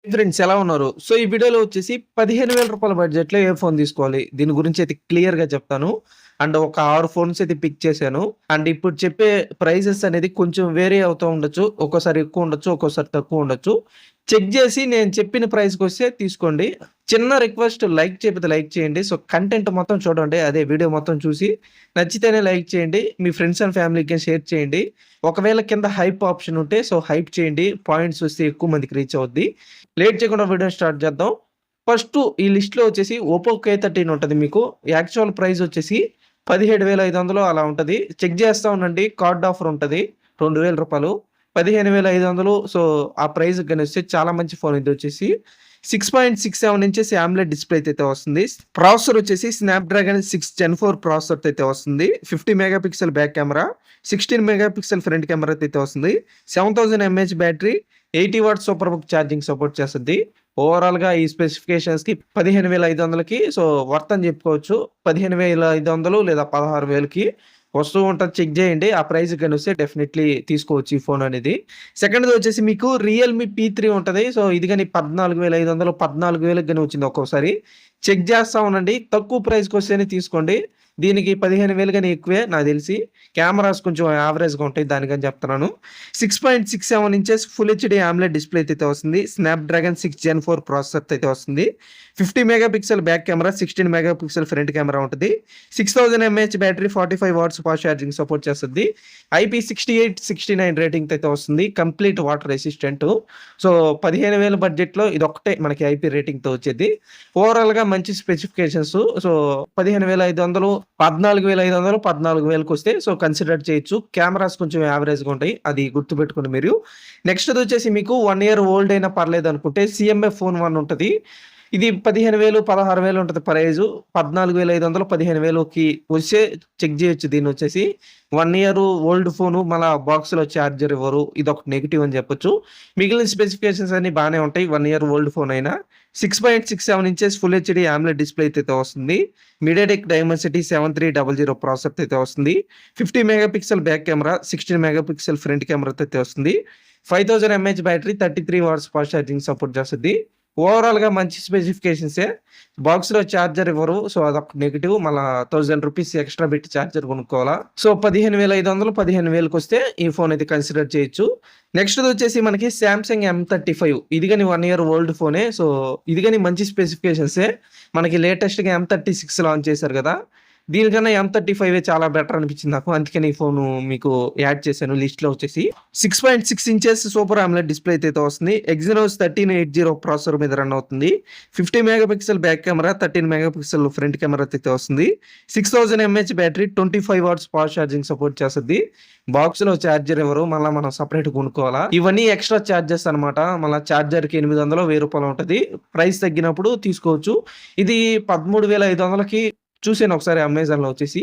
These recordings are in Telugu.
ఫ్రెండ్స్ ఎలా ఉన్నారు? సో, ఈ వీడియోలో వచ్చేసి రూ. 15,000 బడ్జెట్‌లో ఏ ఫోన్ తీసుకోవాలి? దీని గురించి అయితే క్లియర్‌గా చెప్తాను. అండ్ ఒక 6 ఫోన్స్ అయితే పిక్ చేశాను. అండ్ ఇప్పుడు చెప్పే ప్రైజెస్ అనేది కొంచెం వేరీ అవుతూ ఉండొచ్చు. ఒక్కోసారి ఎక్కువ ఉండొచ్చు. ఒక్కోసారి తక్కువ ఉండొచ్చు. చెక్ జేసి నేను చెప్పిన ప్రైస్‌కొస్తే తీసుకోండి. చిన్న రిక్వెస్ట్ లైక్ చేయకపోతే లైక్ చేయండి. సో, కంటెంట్ మొత్తం చూడండి. అదే వీడియో మొత్తం చూసి నచ్చితేనే లైక్ చేయండి. మీ ఫ్రెండ్స్ అండ్ ఫ్యామిలీకి షేర్ చేయండి. ఒకవేళ కింద హైప్ ఆప్షన్ ఉంటే సో, హైప్ చేయండి. పాయింట్స్ వస్తే ఎక్కువ మందికి రీచ్ అవుద్ది. లేట్ చేయకుండా వీడియోని స్టార్ట్ చేద్దాం. ఫస్టు ఈ లిస్ట్‌లో వచ్చేసి ఒప్పో కే13 ఉంటది మీకు. యాక్చువల్ ప్రైస్ వచ్చేసి 17,500 అలా ఉంటది. చెక్ చేస్తా ఉండండి. కార్డ్ ఆఫర్ ఉంటది. రూ. 2,000 15,500 సో, ఆ ప్రైస్‌కి గానొస్తే చాలా మంచి ఫోన్ ఇదొచ్చేసి. 6.67 ఇంచెస్ AMOLED డిస్‌ప్లే అయితే వస్తుంది. ప్రాసెసర్ వచ్చేసి స్నాప్‌డ్రాగన్ 6 జెన్ 4 ప్రాసెసర్‌తో అయితే వస్తుంది. 50 mega pixel back camera, 16 mega pixel front కెమెరాతో అయితే వస్తుంది. 7000 ఎంఏహెచ్ బ్యాటరీ, 80 వాట్స్ సూపర్ బుక్ ఛార్జింగ్ సపోర్ట్ చేస్తది. ఓవరాల్‌గా ఈ స్పెసిఫికేషన్స్‌కి 15,500కి సో, వర్త్ అని చెప్పుకోవచ్చు. 15,500 లేదా 16,000కి వస్తూ ఉంటది. చెక్ చేయండి. ఆ ప్రైస్‌కి గానొస్తే డెఫినైట్‌లీ తీసుకోవచ్చు ఈ ఫోన్ అనేది. సెకండ్‌ది వచ్చేసి మీకు రియల్‌మి పీ3 ఉంటది. సో, ఇది గాని 14,500, 14,000కి గాని వచ్చింది ఒక్కోసారి. చెక్ చేస్తా ఉండండి. తక్కువ ప్రైస్‌కొస్తేనే తీసుకోండి. దీనికి 15,000 గాని ఎక్కువే నాకు తెలిసి. కెమెరాస్ కొంచెం యావరేజ్‌గా ఉంటాయి దానికని చెప్తున్నాను. 6.67 inches full HD AMOLED display అయితే వస్తుంది. స్నాప్‌డ్రాగన్ 6 జెన్ 4 ప్రాసెసర్‌తో అయితే వస్తుంది. 50 mega pixel back camera, 16 mega pixel front camera ఉంటది. 6000 mAh battery, 45 watts fast charging support చేస్తది. IP68, 69 రేటింగ్‌తో అయితే వస్తుంది. Complete water resistant. సో, 15,000 బడ్జెట్‌లో ఇదొక్కటే మనకి IP రేటింగ్‌తో వచ్చేది. ఓవరాల్‌గా మంచి స్పెసిఫికేషన్స్. సో, 15,500, 14,500, 14,000కొస్తే సో, కన్సిడర్ చేయొచ్చు. కెమెరాస్ కొంచెం యావరేజ్‌గా ఉంటాయి. అది గుర్తుపెట్టుకోండి మీరు. నెక్స్ట్‌దొచ్చేసి మీకు 1 ఇయర్ ఓల్డ్ అయినా పర్లేదనుకుంటే CMF ఫోన్ 1 ఉంటది. ఇది 15,000, 16,000 ఉంటది ప్రైజు. 14,500, 15,000కి వస్తే చెక్ చేయొచ్చు దీన్నొచ్చేసి. 1 ఇయర్ ఓల్డ్ ఫోను మళ్ళా బాక్స్‌లో చార్జర్ ఇవ్వరు. ఇదొకటి నెగెటివ్ అని చెప్పొచ్చు. మిగిలిన స్పెసిఫికేషన్స్ అన్నీ బానే ఉంటాయి. 1 ఇయర్ ఓల్డ్ ఫోన్ అయినా. 6.67 inches full HD AMOLED display అయితే వస్తుంది. మీడియాటెక్ డైమెన్సిటీ 7300 ప్రాసెసర్‌తో అయితే వస్తుంది. 50 mega pixel back camera, 16 mega pixel front కెమెరాతో అయితే వస్తుంది. 5000 mAh battery, 33 watts fast charging support చేస్తది. ఓవరాల్‌గా మంచి స్పెసిఫికేషన్సే. బాక్స్‌లో చార్జర్ ఇవ్వరు. సో, అదొక నెగెటివ్. మళ్ళా రూ. 1000 ఎక్స్‌ట్రా పెట్టి చార్జర్ కొనుక్కోవాలా. సో, 15,500, 15,000కొస్తే ఈ ఫోన్ అయితే కన్సిడర్ చేయొచ్చు. నెక్స్ట్‌దొచ్చేసి మనకి సామ్‌సంగ్ M35 ఇది గాని 1 ఇయర్ ఓల్డ్ ఫోనే. సో, ఇది గాని మంచి స్పెసిఫికేషన్సే. మనకి లేటెస్ట్‌గా M36 లాంచ్ చేశారు గదా! దీనికన్నా M35 చాలా బెటర్ అనిపించింది నాకు. అందుకని ఈ ఫోను మీకు యాడ్ చేశాను లిస్ట్‌లో వచ్చేసి. 6.6 ఇంచెస్ సూపర్ AMOLED డిస్‌ప్లే అయితే వస్తుంది. ఎక్సినోస్ 1380 ప్రాసెసర్ మీద రన్ అవుతుంది. 50 mega pixel back camera, 13 mega pixel front కెమెరాతో అయితే వస్తుంది. 6000 mAh battery, 25 watts fast charging support చేస్తది. బాక్స్‌లో చార్జర్ ఇవ్వరు. మళ్ళా మనం సెపరేట్‌గా కొనుక్కోవాలా. ఇవన్నీ ఎక్స్‌ట్రా చార్జెస్ అన్నమాట. మళ్ళా చార్జర్‌కి 800, రూ. 1000 ఉంటది. ప్రైస్ తగ్గినప్పుడు తీసుకోవచ్చు. ఇది 13,500కి చూసాను ఒకసారి అమెజాన్‌లో వచ్చేసి.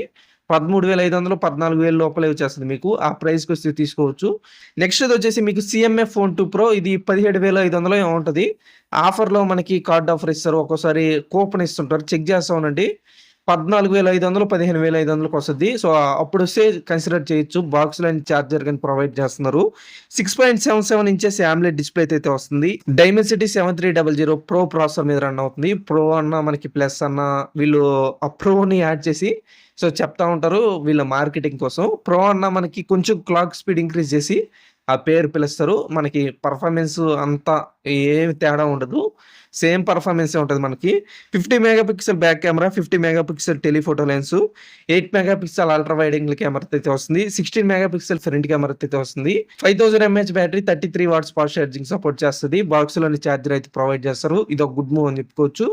13,500, 14,000 లోపలే వచ్చేస్తది మీకు. ఆ ప్రైస్‌కొస్తే తీసుకోవచ్చు. నెక్స్ట్‌దొచ్చేసి మీకు CMF ఫోన్ 2 ప్రో ఇది 17,500 ఏమో ఉంటది. ఆఫర్‌లో మనకి కార్డ్ ఆఫర్ ఇస్తారు. ఒక్కోసారి కూపన్ ఇస్తుంటారు. చెక్ చేస్తా ఉండండి. 14,500, 15,500కొస్తది. సో, అప్పుడొస్తే కన్సిడర్ చేయొచ్చు. బాక్స్‌లో చార్జర్ గాని ప్రొవైడ్ చేస్తున్నారు. 6.77 ఇంచెస్ AMOLED డిస్‌ప్లే అయితే వస్తుంది. డైమెన్సిటీ 7300 ప్రో ప్రాసెసర్ మీద రన్ అవుతుంది. ప్రో అన్నా, మనకి ప్లస్ అన్నా వీళ్ళు ఆ ప్రోని యాడ్ చేసి సో, చెప్తా ఉంటారు వీళ్ళ మార్కెటింగ్ కోసం. ప్రో అన్నా మనకి కొంచెం క్లాక్ స్పీడ్ ఇంక్రీజ్ చేసి ఆ పేరు పిలుస్తారు. మనకి పెర్ఫార్మన్స్ అంతా ఏమి తేడా ఉండదు. సేమ్ పెర్ఫార్మన్సే ఉంటది మనకి. 50 mega pixel back camera, 50 mega pixel telephoto lens, 8 mega pixel ultra wide angle కెమెరాతో అయితే వస్తుంది. 16 మెగా పిక్సెల్ ఫ్రంట్ కెమెరాతో అయితే వస్తుంది. 5000 mAh battery, 33 watts fast charging support చేస్తది. బాక్స్‌లోని చార్జర్ అయితే ప్రొవైడ్ చేస్తారు. ఇదొక గుడ్ మూవ్ అని చెప్పుకోవచ్చు.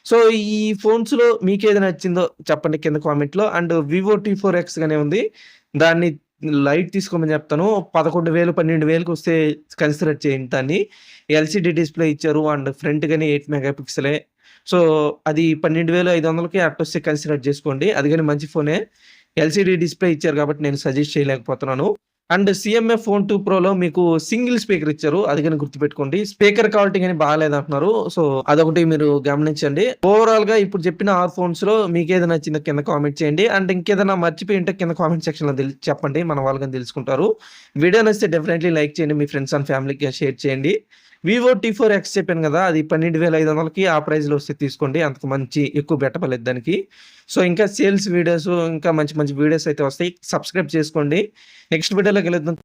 సో, ఈ ఫోన్స్‌లో మీకేది నచ్చిందో చెప్పండి కింద కామెంట్‌లో. అండ్ వివో T4X గానే ఉంది. దాన్ని లైట్ తీసుకోమని చెప్తాను. 11,000, 12,000కొస్తే కన్సిడర్ చేయండి దాన్ని. ఎల్‌సీడీ డిస్‌ప్లే ఇచ్చారు. అండ్ ఫ్రంట్ గాని 8 మెగా పిక్సెలే. సో, అది 12,500కి అట్టొస్తే కన్సిడర్ చేసుకోండి. అది గాని మంచి ఫోనే. ఎల్‌సీడీ డిస్‌ప్లే ఇచ్చారు కాబట్టి నేను సజెస్ట్ చేయలేకపోతున్నాను. అండ్ CMF ఫోన్ 2 ప్రోలో మీకు సింగిల్ స్పీకర్ ఇచ్చారు. అది గాని గుర్తుపెట్టుకోండి. స్పీకర్ క్వాలిటీ గాని బాలేదంటున్నారు. సో, అదొకటి మీరు గమనించండి. ఓవరాల్‌గా ఇప్పుడు చెప్పిన 6 ఫోన్స్‌లో మీకేది నచ్చిందో కింద కామెంట్ చేయండి. అండ్ ఇంకేదైనా మర్చిపోయి ఉంటే కింద కామెంట్ సెక్షన్‌లో చెప్పండి. మన వాళ్ళు గాని తెలుసుకుంటారు. వీడియో నచ్చితే డెఫినైట్‌లీ లైక్ చేయండి. మీ ఫ్రెండ్స్ అండ్ ఫ్యామిలీకి షేర్ చేయండి. వివో టీ4 ఎక్స్ చెప్పాను కదా! అది 12,500కి ఆ ప్రైస్‌లో వస్తే తీసుకోండి. అంతకు మంచి ఎక్కువ బెట్టపడలేదు దానికి. సో, ఇంకా సేల్స్ వీడియోస్ ఇంకా మంచి మంచి వీడియోస్ అయితే వస్తాయి. సబ్స్క్రైబ్ చేసుకోండి. నెక్స్ట్ వీడియోలో కలుద్దాం.